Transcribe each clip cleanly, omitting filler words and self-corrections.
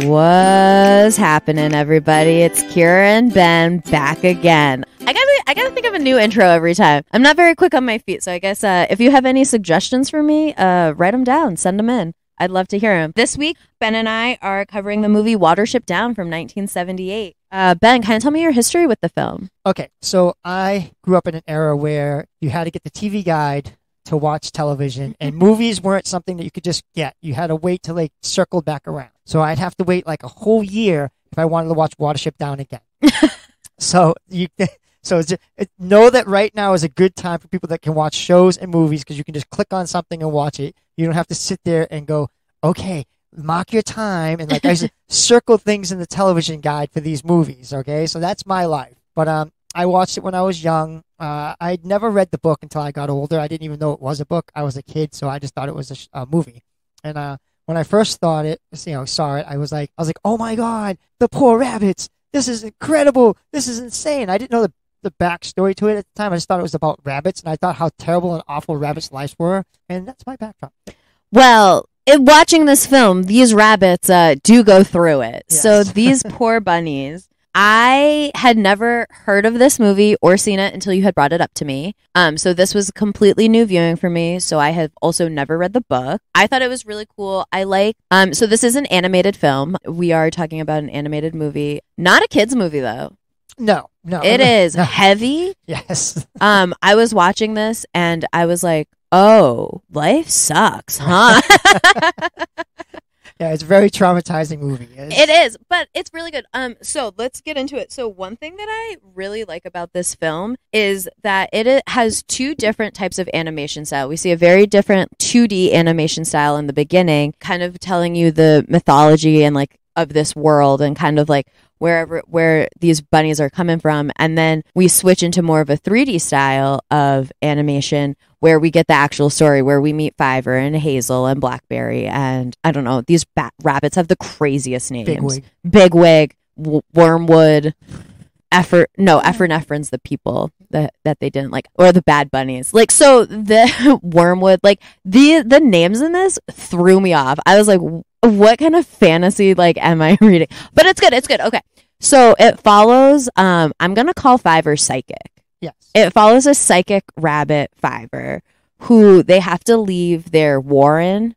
What's happening, everybody? It's Kyra and Ben back again. I gotta think of a new intro every time. I'm not very quick on my feet, so I guess if you have any suggestions for me, write them down, send them in. I'd love to hear them. This week, Ben and I are covering the movie Watership Down from 1978. Ben, kind of tell me your history with the film. Okay, so I grew up in an era where you had to get the TV guide to watch television, and movies weren't something that you could just get. You had to wait till they circled back around. So I'd have to wait like a whole year if I wanted to watch Watership Down again. So know that right now is a good time for people that can watch shows and movies, because you can just click on something and watch it. You don't have to sit there and go, okay, mark your time, and like I said, circle things in the television guide for these movies. Okay, so that's my life. But I watched it when I was young. I'd never read the book until I got older. I didn't even know it was a book. I was a kid, so I just thought it was a movie. And when I first saw it, I was like, oh my God, the poor rabbits! This is incredible! This is insane! I didn't know the backstory to it at the time. I just thought it was about rabbits, and I thought how terrible and awful rabbits' lives were, and that's my backdrop. Well, in watching this film, these rabbits do go through it. Yes. So these poor bunnies. I had never heard of this movie or seen it until you had brought it up to me. So this was a completely new viewing for me. So I have also never read the book. I thought it was really cool. So this is an animated film. We are talking about an animated movie, not a kid's movie though. No. It is heavy. Yes. I was watching this and I was like, oh, life sucks, huh? Yeah, it's a very traumatizing movie. It is, but it's really good. So let's get into it. So one thing that I really like about this film is that it has two different types of animation style. We see a very different 2D animation style in the beginning, kind of telling you the mythology and like of this world and kind of like where these bunnies are coming from. And then we switch into more of a 3D style of animation where we get the actual story, where we meet Fiver and Hazel and Blackberry. And I don't know, these rabbits have the craziest names. Bigwig, Wormwood, Ephron's the people that they didn't like, or the bad bunnies. Like, so the Wormwood, like the names in this threw me off. I was like, what kind of fantasy like am I reading? But it's good. Okay. So it follows, I'm going to call Fiver psychic. Yes. It follows a psychic rabbit, Fiver, who they have to leave their warren.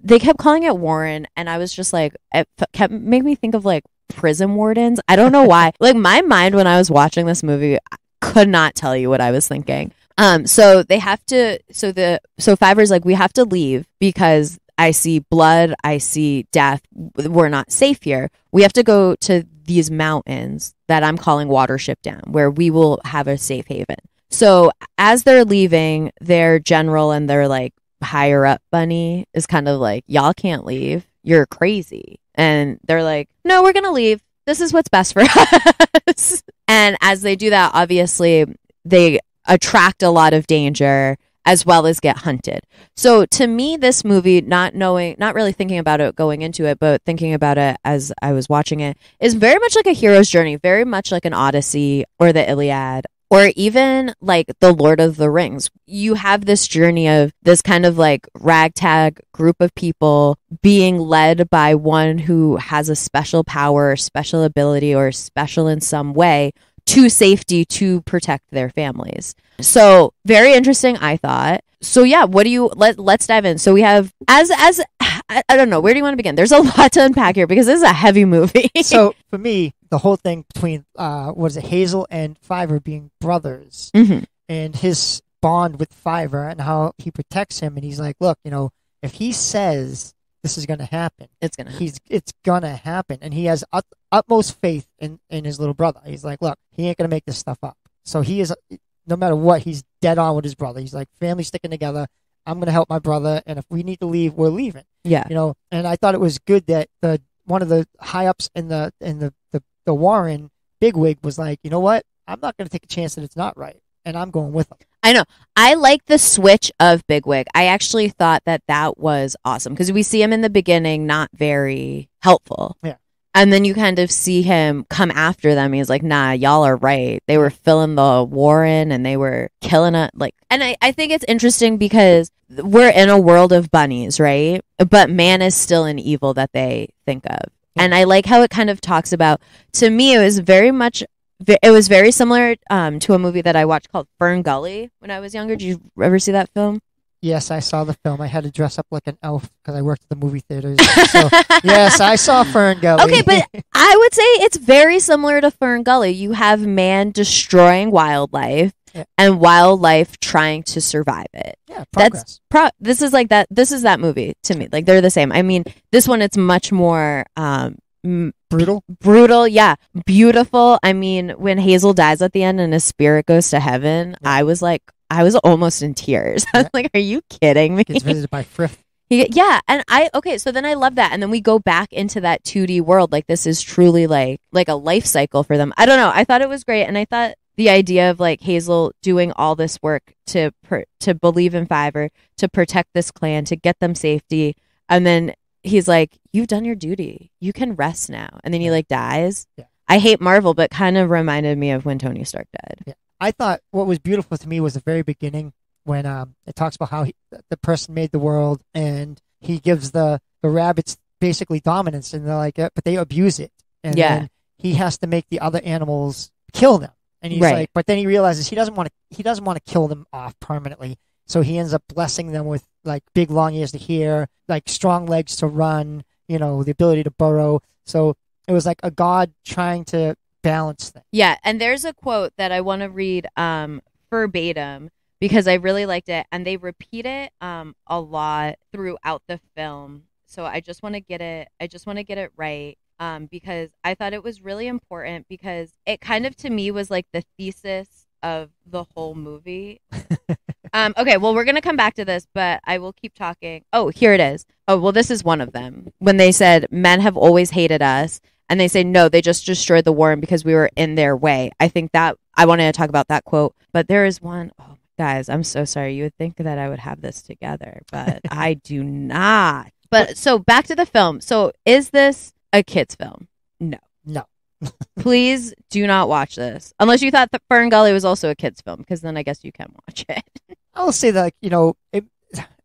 They kept calling it warren, and I was just like, it kept making me think of like prison wardens. I don't know why. Like my mind when I was watching this movie, I could not tell you what I was thinking. So they have to, so Fiver's like, we have to leave because I see blood, I see death. We're not safe here. We have to go to these mountains that I'm calling Watership Down, where we will have a safe haven. So as they're leaving, their general and their like higher up bunny is kind of like, y'all can't leave. You're crazy. And they're like, no, we're going to leave. This is what's best for us. And as they do that, obviously they attract a lot of danger as well as get hunted. So to me, this movie, not really thinking about it going into it, but thinking about it as I was watching it, is very much like a hero's journey, very much like an Odyssey or the Iliad, or even like the Lord of the Rings. You have this journey of this kind of like ragtag group of people being led by one who has a special power, special ability, or special in some way to safety to protect their families. So very interesting, I thought. So yeah, let's dive in. So we have I don't know, where do you want to begin? There's a lot to unpack here because this is a heavy movie. So for me, the whole thing between Hazel and Fiver being brothers, mm-hmm. and his bond with Fiver and how he protects him, and he's like, look, if he says this is going to happen, it's going to happen, and he has utmost faith in his little brother. He's like, look, he ain't going to make this stuff up. So he is, no matter what, he's dead on with his brother. He's like, family sticking together. I'm going to help my brother, and if we need to leave, we're leaving. Yeah. And I thought it was good that one of the high ups in the Warren, Bigwig, was like, you know what? I'm not going to take a chance that it's not right, and I'm going with him. I know. I like the switch of Bigwig. I actually thought that was awesome because we see him in the beginning not very helpful. Yeah. And then you kind of see him come after them. He's like, nah, y'all are right. They were filling the warren and they were killing it. And I think it's interesting because we're in a world of bunnies, right? But man is still an evil that they think of. Yeah. And I like how it kind of talks about, to me, it was very similar to a movie that I watched called Fern Gully when I was younger. Did you ever see that film? Yes, I saw the film. I had to dress up like an elf because I worked at the movie theaters. So, yes, I saw Fern Gully. Okay, but I would say it's very similar to Fern Gully. You have man destroying wildlife and wildlife trying to survive it. Yeah, progress. This is like that. This is that movie to me. Like, they're the same. I mean, this one, it's much more brutal. Yeah, beautiful. I mean, when Hazel dies at the end and his spirit goes to heaven, I was almost in tears. I was like, are you kidding me? Gets visited by Frith. Yeah, and so then I love that. And then we go back into that 2D world. Like, this is truly like a life cycle for them. I don't know. I thought it was great. And I thought the idea of like Hazel doing all this work to believe in Fiverr, to protect this clan, to get them safety. And then he's like, you've done your duty. You can rest now. And then he like dies. Yeah. I hate Marvel, but kind of reminded me of when Tony Stark died. Yeah. I thought what was beautiful to me was the very beginning when it talks about how the person made the world, and he gives the rabbits basically dominance, and they're like, but they abuse it, and then he has to make the other animals kill them, and he's like, but then he realizes he doesn't want to kill them off permanently, so he ends up blessing them with like big long ears to hear, like strong legs to run, the ability to burrow. So it was like a god trying to balance things. Yeah, and there's a quote that I want to read verbatim because I really liked it, and they repeat it a lot throughout the film. So I just want to get it right because I thought it was really important, because it kind of to me was like the thesis of the whole movie. Okay, well, we're gonna come back to this, but I will keep talking. Oh, here it is. Oh, well, this is one of them when they said men have always hated us. And they say, no, they just destroyed the warren because we were in their way. I think that I wanted to talk about that quote. But there is one. Oh, guys, I'm so sorry. You would think that I would have this together, but I do not. But so back to the film. So is this a kid's film? No. Please do not watch this. Unless you thought that Fern Gully was also a kid's film, because then I guess you can watch it. I'll say that,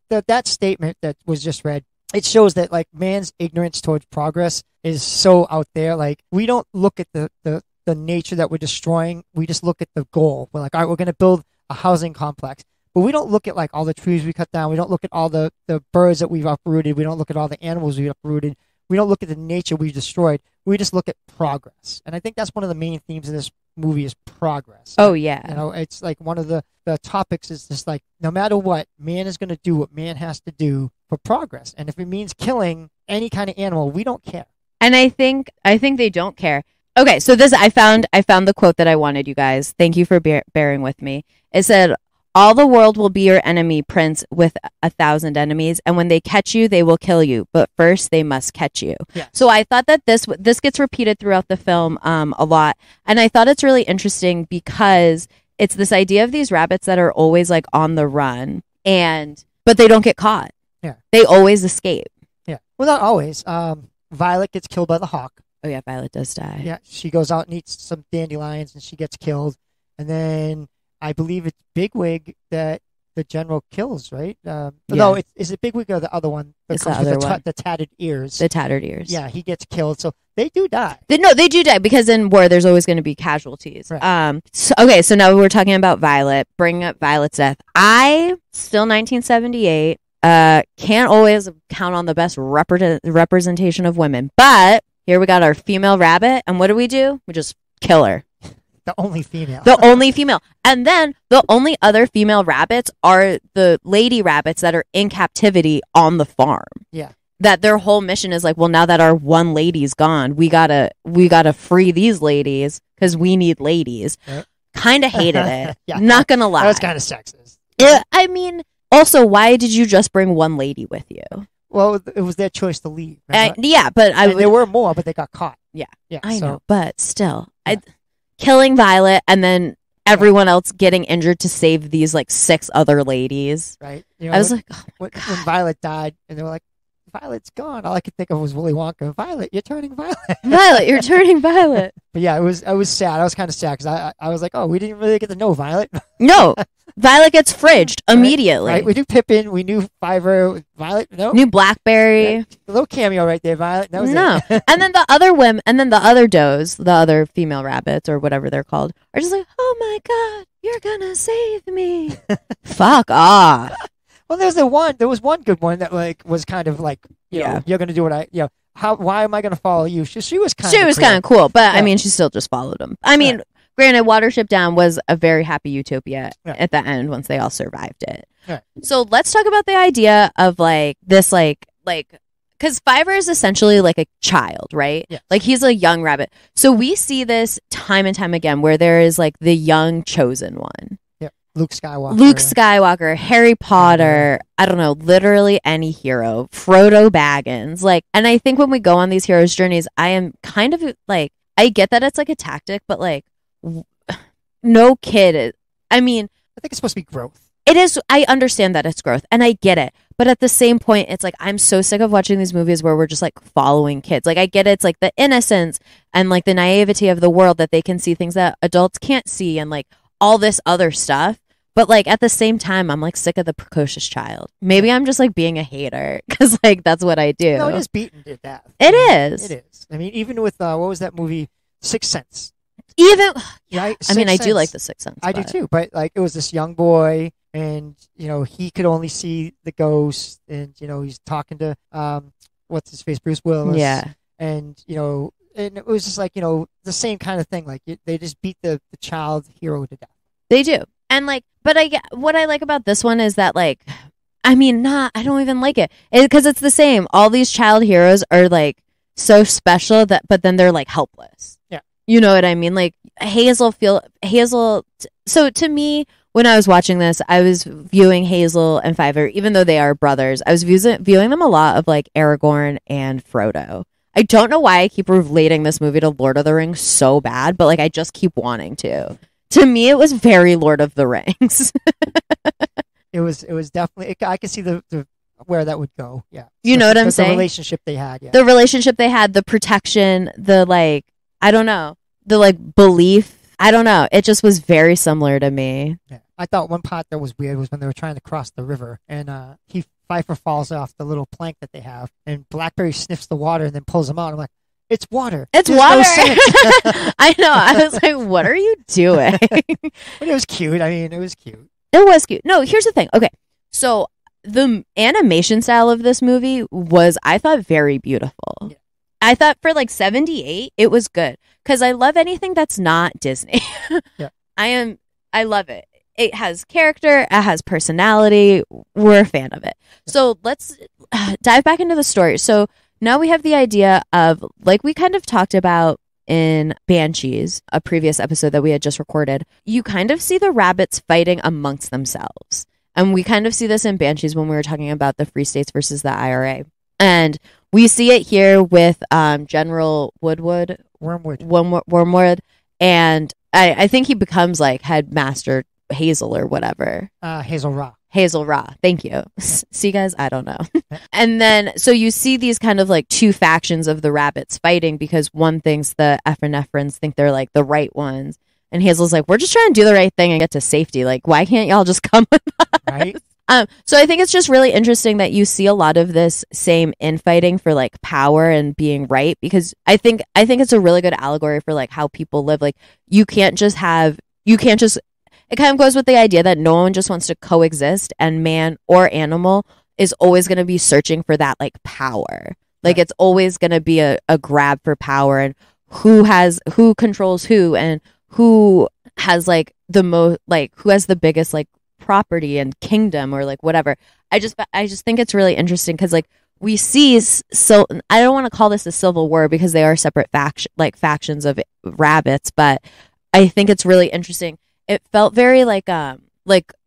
that statement that was just read, it shows that like man's ignorance towards progress is so out there. Like, we don't look at the nature that we're destroying. We just look at the goal. We're like, all right, we're going to build a housing complex, but we don't look at like all the trees we cut down. We don't look at all the birds that we've uprooted. We don't look at all the animals we've uprooted. We don't look at the nature we've destroyed. We just look at progress. And I think that's one of the main themes of this movie is progress. Oh, yeah. It's like one of the topics is just like, no matter what, man is going to do what man has to do for progress. And if it means killing any kind of animal, we don't care. And I think they don't care. Okay, so this I found the quote that I wanted, you guys. Thank you for bearing with me. It said, all the world will be your enemy, prince, with 1,000 enemies, and when they catch you, they will kill you. But first, they must catch you. Yeah. So I thought that this gets repeated throughout the film a lot, and I thought it's really interesting because it's this idea of these rabbits that are always like on the run, but they don't get caught. Yeah, they always escape. Yeah, well, not always. Violet gets killed by the hawk. Oh yeah, Violet does die. Yeah, she goes out and eats some dandelions, and she gets killed, and then I believe it's Bigwig that the general kills, right? No, is it Bigwig or the other one? It's the other one. The tattered ears. The tattered ears. Yeah, he gets killed. So they do die. They do die because in war there's always going to be casualties. Right. So now we're talking about Violet, bringing up Violet's death. Still 1978. Can't always count on the best representation of women. But here we got our female rabbit. And what do? We just kill her. The only female. The only female. And then the only other female rabbits are the lady rabbits that are in captivity on the farm. Yeah. That their whole mission is like, well, now that our one lady's gone, we gotta free these ladies because we need ladies. Right. Kind of hated it. Yeah. Not gonna lie. That was kind of sexist. I mean, also, why did you just bring one lady with you? Well, it was their choice to leave. Yeah, but there were more, but they got caught. Yeah. I know, but still, killing Violet and then everyone else getting injured to save these like 6 other ladies. Right. I was like, oh my when Violet died, and they were like, Violet's gone. All I could think of was Willy Wonka. Violet, you're turning violet. Violet, you're turning violet. But yeah, I was sad. I was kind of sad because I was like, oh, we didn't really get to know Violet. No, Violet gets fridged immediately. Right? We knew Pippin. We knew Fiver. Violet, no. New Blackberry. Yeah, a little cameo right there, Violet. That was No. it. And then the other women, and then the other does, the other female rabbits or whatever they're called, are just like, oh my God, you're gonna save me. Fuck off. Well, there was one good one that like was kind of like, you know, you're gonna do what why am I gonna follow you? She was kind of cool, but I mean, she still just followed him. I mean, granted, Watership Down was a very happy utopia at the end once they all survived it. Right. So let's talk about the idea of like this, like, because Fiver is essentially like a child, right? Yeah. Like he's a young rabbit. So we see this time and time again where there is like the young chosen one. Luke Skywalker, Harry Potter, I don't know, literally any hero, Frodo Baggins. Like, and I think when we go on these heroes' journeys, I am kind of like, I get that it's like a tactic, but like, no kid is, I mean, I think it's supposed to be growth. It is. I understand that it's growth and I get it. But at the same point, it's like, I'm so sick of watching these movies where we're just like following kids. Like, I get it. It's like the innocence and like the naivety of the world that they can see things that adults can't see and like all this other stuff. But like at the same time, I'm like sick of the precocious child. Maybe I'm just like being a hater because like that's what I do. No, it is beaten to death. It is. It is. I mean, even with what was that movie, Sixth Sense? Even right. I mean, I do like the Sixth Sense. I do too. But like, it was this young boy, and you know, he could only see the ghost, and you know, he's talking to what's his face, Bruce Willis. Yeah. And you know, and it was just like, you know, the same kind of thing. Like they just beat the child hero to death. They do. And like, but what I like about this one is that like, I mean, I don't even like it because it's the same. All these child heroes are like so special but then they're like helpless. Yeah. You know what I mean? Like Hazel. So to me, when I was watching this, I was viewing Hazel and Fiver, even though they are brothers, I was viewing them a lot of like Aragorn and Frodo. I don't know why I keep relating this movie to Lord of the Rings so bad, but like I just keep wanting to. To me, it was very Lord of the Rings. It was definitely. I could see the where that would go. Yeah, you know what I'm saying? The relationship they had. Yeah. The relationship they had, the protection, the like. I don't know. The like belief. I don't know. It just was very similar to me. Yeah. I thought one part that was weird was when they were trying to cross the river, and Pfeiffer falls off the little plank that they have, and Blackberry sniffs the water and then pulls him out. I'm like, it's water. It's There's water. No sense. I know. I was like, what are you doing? But it was cute. I mean, it was cute. It was cute. No, here's the thing. Okay. So the animation style of this movie was, I thought, very beautiful. Yeah. I thought for like 78, it was good. Because I love anything that's not Disney. Yeah. I love it. It has character. It has personality. We're a fan of it. So let's dive back into the story. So now we have the idea of, like we kind of talked about in Banshees, a previous episode that we had just recorded, you kind of see the rabbits fighting amongst themselves. And we kind of see this in Banshees when we were talking about the Free States versus the IRA. And we see it here with General Wormwood. And I think he becomes like headmaster Hazel or whatever. Hazel Ra. Thank you. See, guys, I don't know. And then, so you see these kind of like two factions of the rabbits fighting because one thinks the epinephrines think they're like the right ones. And Hazel's like, we're just trying to do the right thing and get to safety. Like, why can't y'all just come with us? Right. So I think it's just really interesting that you see a lot of this same infighting for like power and being right, because I think it's a really good allegory for like how people live. Like it kind of goes with the idea that no one just wants to coexist, and man or animal is always going to be searching for that like power. Like it's always going to be a grab for power, and who controls who, and who has like the most, like who has the biggest like property and kingdom or like whatever. I just think it's really interesting because like we see, so I don't want to call this a civil war because they are separate factions of rabbits, but I think it's really interesting. It felt very like not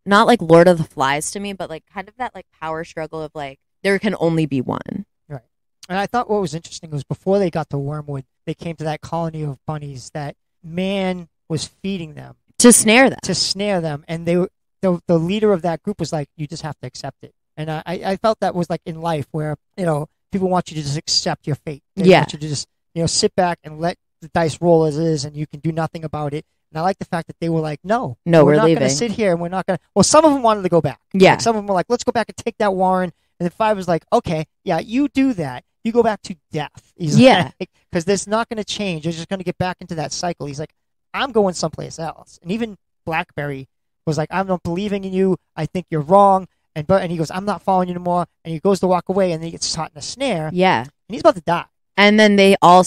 like Lord of the Flies to me, but like kind of that like power struggle of like there can only be one. Right. And I thought what was interesting was before they got to Wormwood, they came to that colony of bunnies that man was feeding them to snare them, and they were the leader of that group was like, you just have to accept it. And I felt that was like in life where, you know, people want you to just accept your fate. They Yeah. want you to just, sit back and let the dice roll as is, and you can do nothing about it. And I like the fact that they were like, no, we're not going to leaving. sit here, and we're not going to. Well, some of them wanted to go back. Yeah. Like, some of them were like, let's go back and take that Warren. And then Five was like, okay, yeah, you do that. You go back to death. Yeah. Because this not going to change. You're just going to get back into that cycle. He's like, I'm going someplace else. And even Blackberry was like, I'm not believing in you. I think you're wrong. And he goes, I'm not following you anymore. And he goes to walk away, and then he gets caught in a snare. Yeah. And he's about to die. And then they all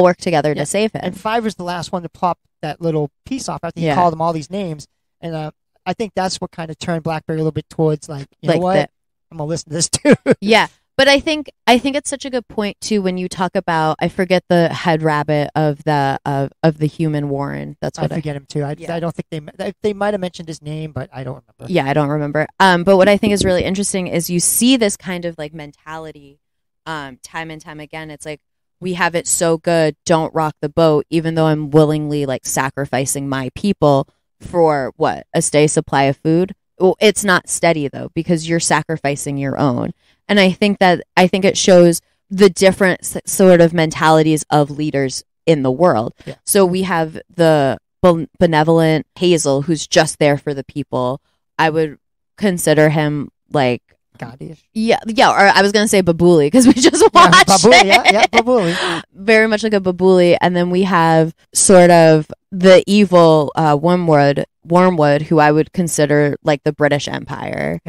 work together to save him. And Fiver's the last one to plop that little piece off after he Yeah. called him all these names. And I think that's what kind of turned Blackberry a little bit towards like, you know what? I'm going to listen to this too. Yeah. But I think it's such a good point too when you talk about, I forget the head rabbit of the human Warren. That's what I forget him too. I don't think they might have mentioned his name, but I don't remember. Yeah, I don't remember. But what I think is really interesting is you see this kind of like mentality time and time again. It's like, we have it so good, don't rock the boat, even though I'm willingly like sacrificing my people for what? A steady supply of food? Well, it's not steady though, because you're sacrificing your own. And I think it shows the different sort of mentalities of leaders in the world. Yeah. So we have the benevolent Hazel, who's just there for the people. I would consider him like God-ish. Yeah, or I was gonna say Babuli because we just watched Babuli, it. yeah, Babuli. Very much like a Babuli, and then we have sort of the evil Wormwood, who I would consider like the British Empire,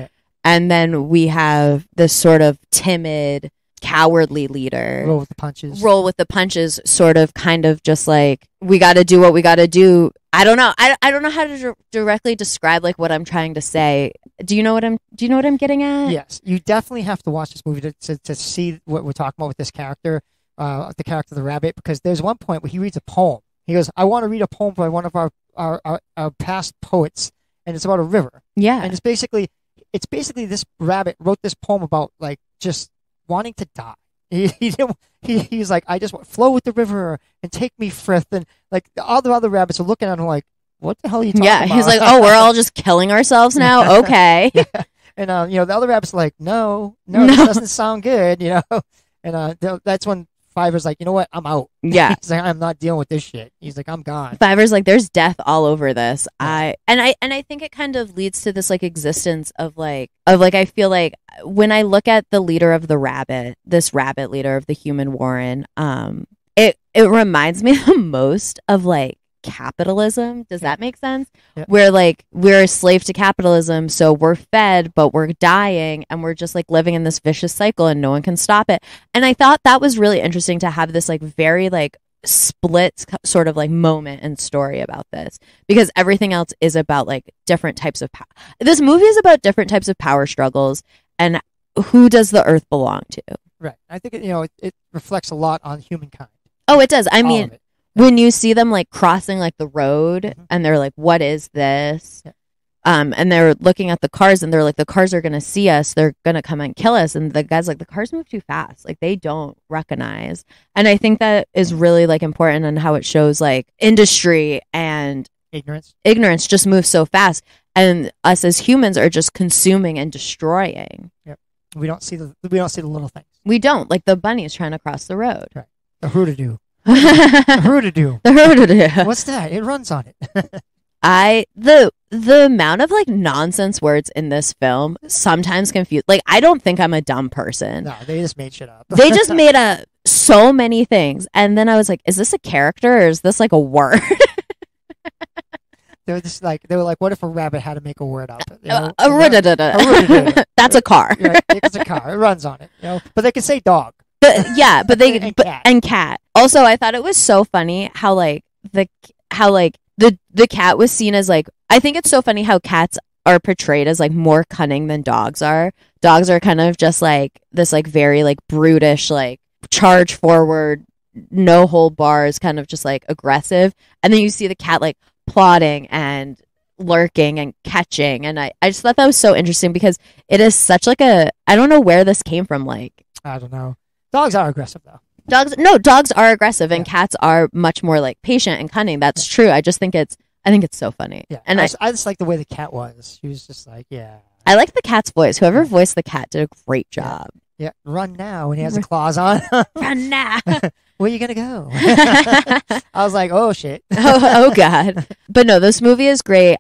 and then we have this sort of timid, cowardly leader. Roll with the punches. Sort of, kind of just like, we got to do what we got to do. I don't know. I don't know how to directly describe like what I'm trying to say. Do you know what I'm getting at? Yes, you definitely have to watch this movie to see what we're talking about with this character, the character of the rabbit, because there's one point where he reads a poem. He goes, I want to read a poem by one of our past poets, and it's about a river. Yeah. And it's basically this rabbit wrote this poem about like just wanting to die. He's like, I just want flow with the river and take me frith, and like all the other rabbits are looking at him like, what the hell are you talking about? Yeah, he's like, oh, we're all just killing ourselves now? Okay. Yeah. And the other rabbits are like, no, this doesn't sound good, and that's when Fiver's like, you know what, I'm out. Yeah. He's like, I'm not dealing with this shit. He's like, I'm gone. Fiver's like, there's death all over this. Yeah. I think it kind of leads to this like existence of I feel like when I look at the leader of this rabbit leader of the human Warren, it reminds me the most of like capitalism. Does that make sense? Yeah. Where like we're a slave to capitalism, so we're fed but we're dying, and we're just like living in this vicious cycle and no one can stop it. And I thought that was really interesting to have this like very like split sort of like moment and story about this, because everything else is about like different types of power. This movie is about different types of power struggles and who does the earth belong to. Right. I think it reflects a lot on humankind. Oh, it does. I All mean, of it. when you see them like crossing like the road and they're like, what is this? Yeah. And they're looking at the cars and they're like, the cars are going to see us. They're going to come and kill us. And the guy's like, the cars move too fast. Like they don't recognize. And I think that is really like important in how it shows like industry and ignorance just moves so fast. And us as humans are just consuming and destroying. Yep. We don't see the little things. We don't. Like the bunny's trying to cross the road. Right. The hoodoo. The hoodoo. What's that? It runs on it. The amount of like nonsense words in this film sometimes confuse. Like I don't think I'm a dumb person. No, they just made shit up. They just made up so many things, and then I was like, is this a character or is this like a word? They were like, what if a rabbit had to make a word up? That's a car. Right, it's a car. It runs on it. But they can say dog. But and cat. Also, I thought it was so funny how the cat was seen as like, I think it's so funny how cats are portrayed as like more cunning than dogs are. Dogs are kind of just like this like very like brutish, like charge forward, no hold bars, kind of just like aggressive. And then you see the cat like plotting and lurking and catching. And I just thought that was so interesting because it is such like a, I don't know where this came from. Like, I don't know. Dogs are aggressive though. Dogs are aggressive and cats are much more like patient and cunning. That's true. I think it's so funny. Yeah. And I just like the way the cat was. She was just like, yeah. I like the cat's voice. Whoever voiced the cat did a great job. Yeah, run now. And he has the claws on. Run now. Where you gonna go? I was like, oh shit. Oh God. But no, this movie is great.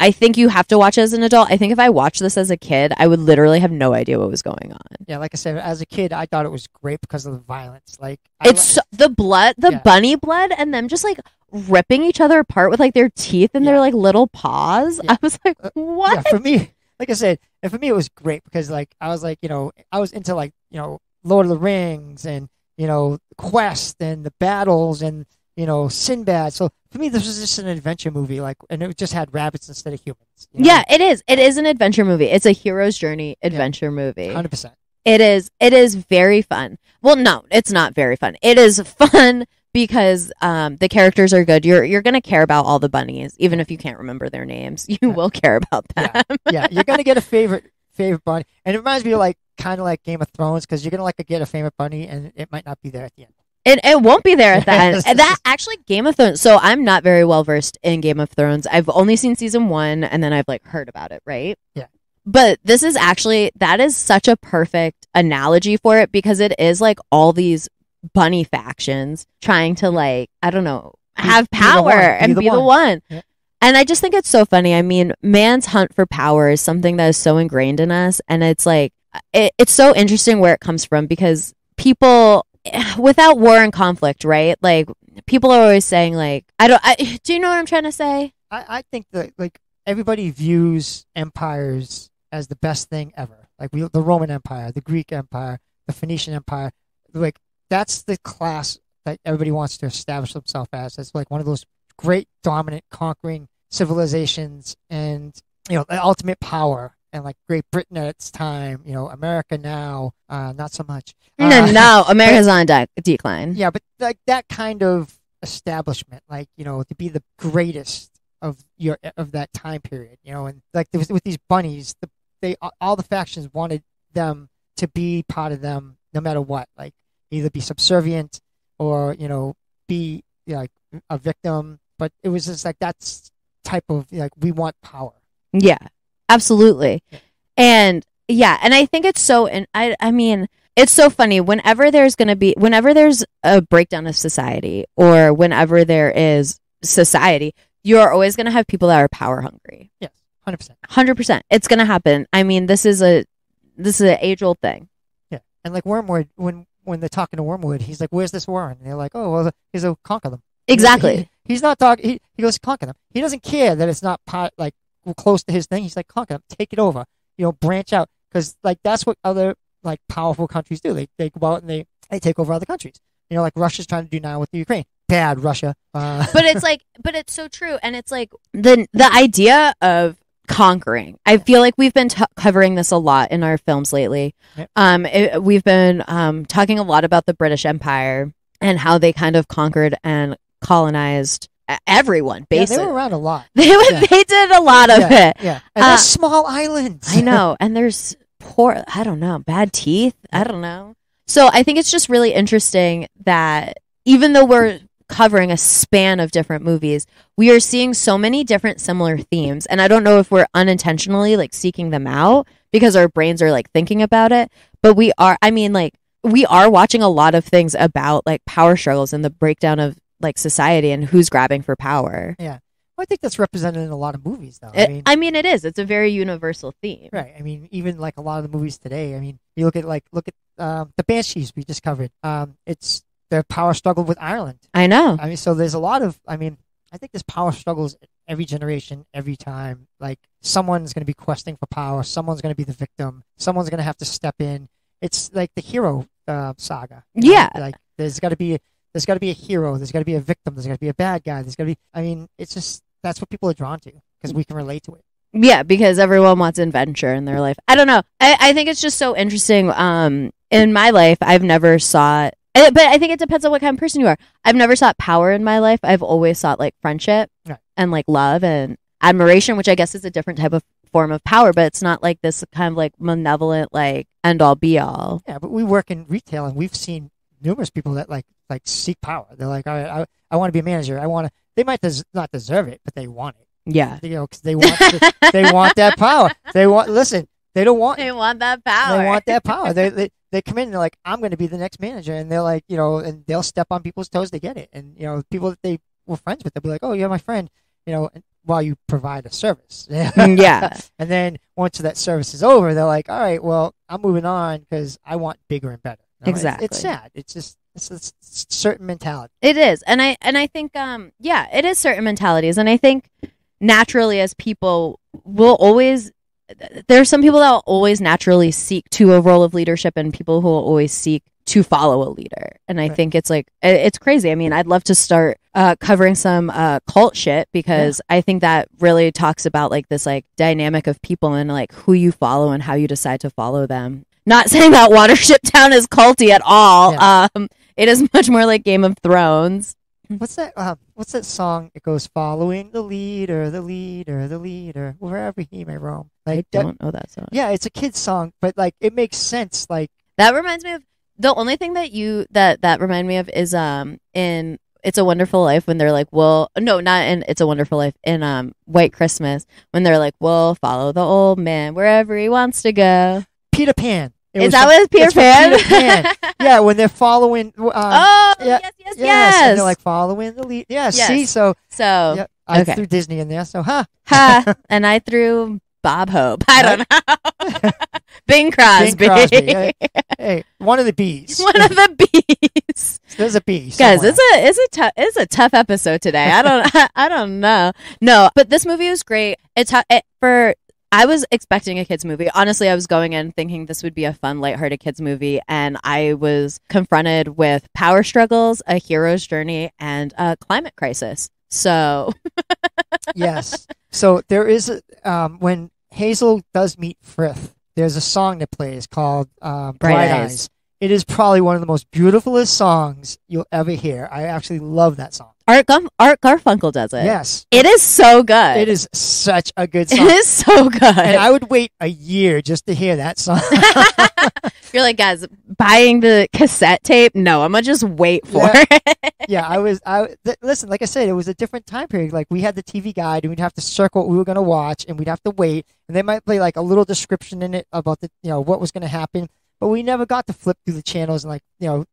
I think you have to watch it as an adult. I think if I watched this as a kid, I would literally have no idea what was going on. Yeah, like I said, as a kid, I thought it was great because of the violence. Like the blood, bunny blood, and them just like ripping each other apart with like their teeth and their like little paws. Yeah. I was like, what? Yeah, for me, like I said, and for me it was great because like I was like, I was into like, Lord of the Rings and, Quest and the battles and, Sinbad. So for me, this was just an adventure movie, like, and it just had rabbits instead of humans. Yeah, it is. It is an adventure movie. It's a hero's journey adventure movie. 100%. It is. It is very fun. Well, no, it's not very fun. It is fun because the characters are good. You're gonna care about all the bunnies, even if you can't remember their names. You will care about them. Yeah, you're gonna get a favorite bunny, and it reminds me of like kind of like Game of Thrones because you're gonna get a favorite bunny, and it might not be there at the end. It won't be there at the end. And that actually Game of Thrones. So I'm not very well versed in Game of Thrones. I've only seen season 1, and then I've like heard about it, right? Yeah. But this is actually, that is such a perfect analogy for it because it is like all these bunny factions trying to like, I don't know, have power and be the one. Yeah. And I just think it's so funny. I mean, man's hunt for power is something that is so ingrained in us. And it's like, it's so interesting where it comes from because people, without war and conflict, right? Like people are always saying like, do you know what I'm trying to say? I think that like everybody views empires as the best thing ever. Like the Roman Empire, the Greek Empire, the Phoenician Empire, like that's the class that everybody wants to establish themselves as. It's like one of those great, dominant, conquering civilizations, and the ultimate power. And like Great Britain at its time, America now, not so much. No, America's on decline. Yeah, but like that kind of establishment, like to be the greatest of that time period, and like with these bunnies, all the factions wanted them to be part of them, no matter what. Like either be subservient or be like a victim. But it was just like that's type of like we want power. Yeah. Absolutely. And I think it's so, and I mean, it's so funny whenever there's a breakdown of society or whenever there is society, you're always going to have people that are power hungry. Yes. 100%. 100%. It's going to happen. I mean, this is an age old thing. Yeah. And like Wormwood, when they're talking to Wormwood, he's like, where's this war? And they're like, oh, well, he's a conquer them. Exactly. He's not talking, he goes, conquer them. He doesn't care that it's not part, like, close to his thing. He's like, conquer them, take it over, branch out, because like that's what other like powerful countries do. They go out and they take over other countries. Like Russia's trying to do now with the Ukraine. Bad Russia. But it's so true, and it's like the idea of conquering. I feel like we've been covering this a lot in our films lately. Yep. We've been talking a lot about the British Empire and how they kind of conquered and colonized everyone, basically. Yeah, they were around a lot. They did a lot of it. Yeah, and there's small islands. I know, and there's I don't know, bad teeth. I don't know. So I think it's just really interesting that even though we're covering a span of different movies, we are seeing so many different similar themes, and I don't know if we're unintentionally like seeking them out because our brains are like thinking about it, but we are. I mean, like we are watching a lot of things about like power struggles and the breakdown of like society and who's grabbing for power. Yeah. Well, I think that's represented in a lot of movies though. I mean it is. It's a very universal theme. Right. I mean, even like a lot of the movies today, I mean, you look at the Banshees we just covered. It's their power struggle with Ireland. I know. I mean, so there's a lot of, I think there's power struggles every generation, every time. Like someone's going to be questing for power. Someone's going to be the victim. Someone's going to have to step in. It's like the hero saga. Yeah. Like there's got to be a hero. There's got to be a victim. There's got to be a bad guy. There's got to be. I mean, it's just that's what people are drawn to because we can relate to it. Yeah, because everyone wants adventure in their life. I don't know. I think it's just so interesting. In my life, I've never sought, but I think it depends on what kind of person you are. I've never sought power in my life. I've always sought like friendship and like love and admiration, which I guess is a different type of form of power, but it's not like this kind of like malevolent like end all be all. Yeah, but we work in retail and we've seen numerous people that like seek power. They're like, I want to be a manager. They might not deserve it, but they want it. Yeah, because they want they want that power. Listen. They don't want. They want that power. They want that power. They come in and they're like, I'm going to be the next manager, and they're like, and they'll step on people's toes to get it, and people that they were friends with, they'll be like, oh, you're my friend, while you provide a service. Yeah. And then once that service is over, they're like, all right, well, I'm moving on because I want bigger and better. Exactly. It's sad. It's just it's a certain mentality. It is, and I think it is certain mentalities, and I think naturally as people will always. There are some people that will always naturally seek to a role of leadership and people who will always seek to follow a leader. And I think it's like, it's crazy. I mean, I'd love to start covering some cult shit because I think that really talks about like this like dynamic of people and like who you follow and how you decide to follow them. Not saying that Watership Down is culty at all. Yeah. It is much more like Game of Thrones. What's that song? It goes, following the leader, wherever he may roam. Like, I don't know that song. Yeah, it's a kid's song, but like it makes sense. Like that reminds me of the only thing that remind me of is in It's a Wonderful Life when they're like, well, no, not in It's a Wonderful Life, in White Christmas when they're like, we'll follow the old man wherever he wants to go. Peter Pan. Is that what Peter Pan? Peter Pan. Yeah, when they're following. Yes. And they're like following the lead. Yeah, yes. See, so yeah, I threw Disney in there, so and I threw Bob Hope. I don't know. Bing Crosby. Hey, one of the bees. One of the bees. There's a bee. Guys, it's a tough episode today. I don't know. No, but this movie was great. I was expecting a kids movie. Honestly, I was going in thinking this would be a fun, lighthearted kids movie, and I was confronted with power struggles, a hero's journey, and a climate crisis. So, yes. So there is when Hazel does meet Frith, there's a song that plays called "Bright Eyes." It is probably one of the most beautifulest songs you'll ever hear. I actually love that song. Art Garfunkel does it. Yes. It is so good. It is such a good song. It is so good. And I would wait a year just to hear that song. You're like, guys, buying the cassette tape? No, I'm going to just wait for it. Yeah, listen, like I said, it was a different time period. Like, we had the TV guide, and we'd have to circle what we were going to watch, and we'd have to wait. And they might play, like, a little description in it about what was going to happen. But we never got to flip through the channels and, like,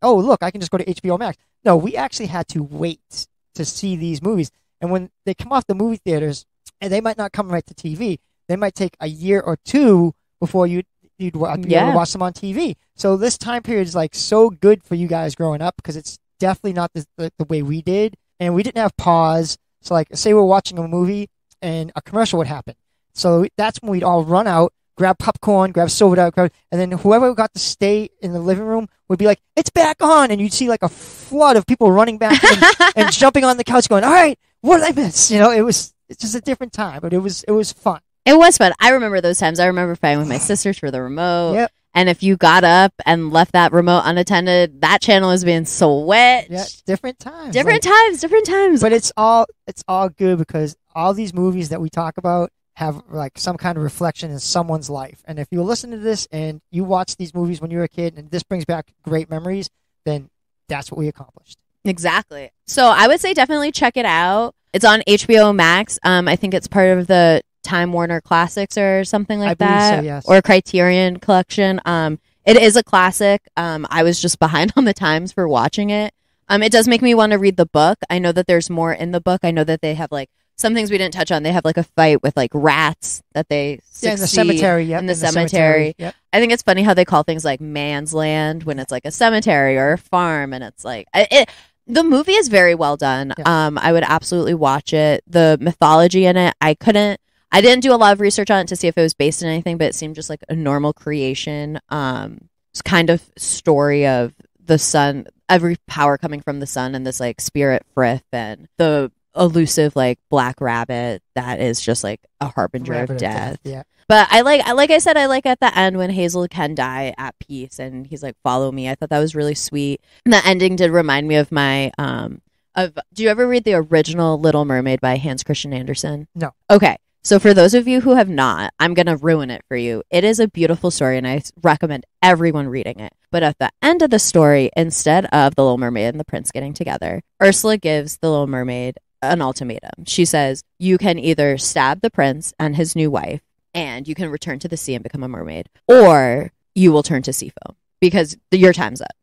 oh, look, I can just go to HBO Max. No, we actually had to wait to see these movies. And when they come off the movie theaters, and they might not come right to TV, they might take a year or two before you'd be able to watch them on TV. So this time period is like so good for you guys growing up because it's definitely not the way we did. And we didn't have pause. So like, say we're watching a movie and a commercial would happen. So that's when we'd all run out, grab popcorn, grab soda, and then whoever got to stay in the living room would be like, it's back on. And you'd see like a flood of people running back and jumping on the couch going, all right, what did I miss? It's just a different time, but it was fun. It was fun. I remember those times. I remember fighting with my sisters for the remote. Yep. And if you got up and left that remote unattended, that channel was being switched. Yeah, different times. Different times. But it's all good because all these movies that we talk about have like some kind of reflection in someone's life. And if you listen to this and you watch these movies when you were a kid and this brings back great memories, then that's what we accomplished. Exactly. So I would say definitely check it out. It's on HBO Max. I think it's part of the Time Warner Classics or something like that. So, yes. Or Criterion Collection. It is a classic. I was just behind on the times for watching it. It does make me want to read the book. I know that there's more in the book. I know that they have like some things we didn't touch on. They have like a fight with like rats that they succeed in the cemetery. Yep, in the cemetery. Yep. I think it's funny how they call things like man's land when it's like a cemetery or a farm, and it's like the movie is very well done. Yeah. I would absolutely watch it. The mythology in it, I didn't do a lot of research on it to see if it was based in anything, but it seemed just like a normal creation. It's kind of story of the sun, every power coming from the sun, and this like spirit Frith and the elusive like black rabbit that is just like a harbinger of death. Yeah. But I like I said, I like at the end when Hazel can die at peace and he's like, follow me. I thought that was really sweet. And the ending did remind me of my do you ever read the original Little Mermaid by Hans Christian Andersen? No. Okay. So for those of you who have not, I'm going to ruin it for you. It is a beautiful story, and I recommend everyone reading it. But at the end of the story, instead of the Little Mermaid and the prince getting together, Ursula gives the Little Mermaid an ultimatum. She says, you can either stab the prince and his new wife and you can return to the sea and become a mermaid, or you will turn to sea foam because your time's up.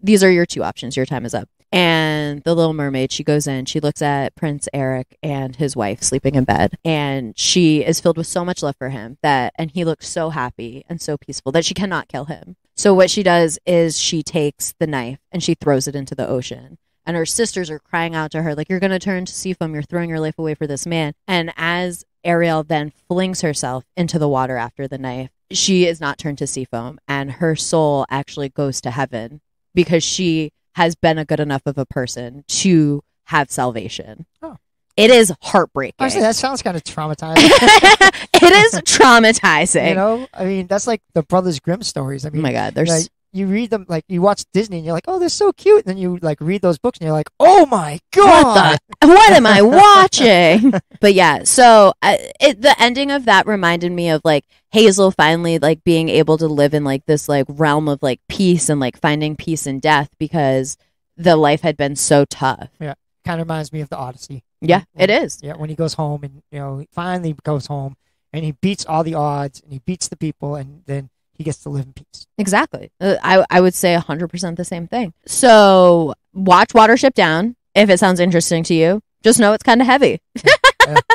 These are your two options. Your time is up. And the Little Mermaid, she goes in, she looks at Prince Eric and his wife sleeping in bed, and she is filled with so much love for him and he looks so happy and so peaceful that she cannot kill him. So what she does is she takes the knife and she throws it into the ocean. And her sisters are crying out to her, like, you're going to turn to sea foam. You're throwing your life away for this man. And as Ariel then flings herself into the water after the knife, she is not turned to sea foam. And her soul actually goes to heaven because she has been a good enough of a person to have salvation. Oh. It is heartbreaking. Actually, that sounds kind of traumatizing. It is traumatizing. You know, I mean, that's like the Brothers Grimm stories. I mean, oh my God, there's... Like, you read them, like, you watch Disney and you're like, oh, they're so cute. And then you, like, read those books and you're like, oh my God. What am I watching? But yeah, so the ending of that reminded me of, like, Hazel finally, like, being able to live in, like, this, like, realm of, like, peace and, like, finding peace in death because the life had been so tough. Yeah, kind of reminds me of the Odyssey. Yeah, it is. Yeah, when he goes home and, you know, he finally goes home and he beats all the odds and he beats the people and then he gets to live in peace. Exactly. I would say 100% the same thing. So watch Watership Down if it sounds interesting to you. Just know it's kind of heavy.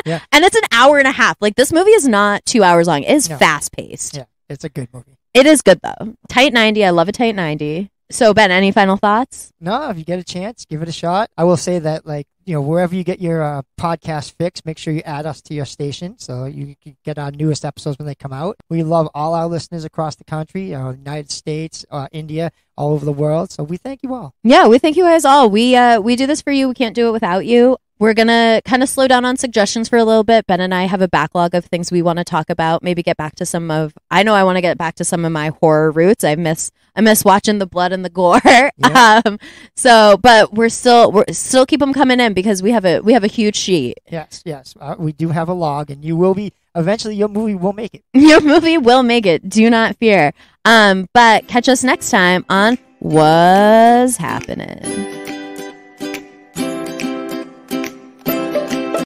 Yeah. And it's an hour and a half. Like, this movie is not 2 hours long. It is fast paced. Yeah, it's a good movie. It is good, though. Tight 90. I love a tight 90. So, Ben, any final thoughts? No, if you get a chance, give it a shot. I will say that, like, you know, wherever you get your podcast fix, make sure you add us to your station so you can get our newest episodes when they come out. We love all our listeners across the country, United States, India, all over the world. So we thank you all. Yeah, we thank you guys all. We do this for you. We can't do it without you. We're going to kind of slow down on suggestions for a little bit. Ben and I have a backlog of things we want to talk about. Maybe get back to I want to get back to some of my horror roots. I miss watching the blood and the gore. Yeah. But we're still keep them coming in because we have a huge sheet. Yes. We do have a log, and eventually your movie will make it. Your movie will make it. Do not fear. But catch us next time on What's Happening.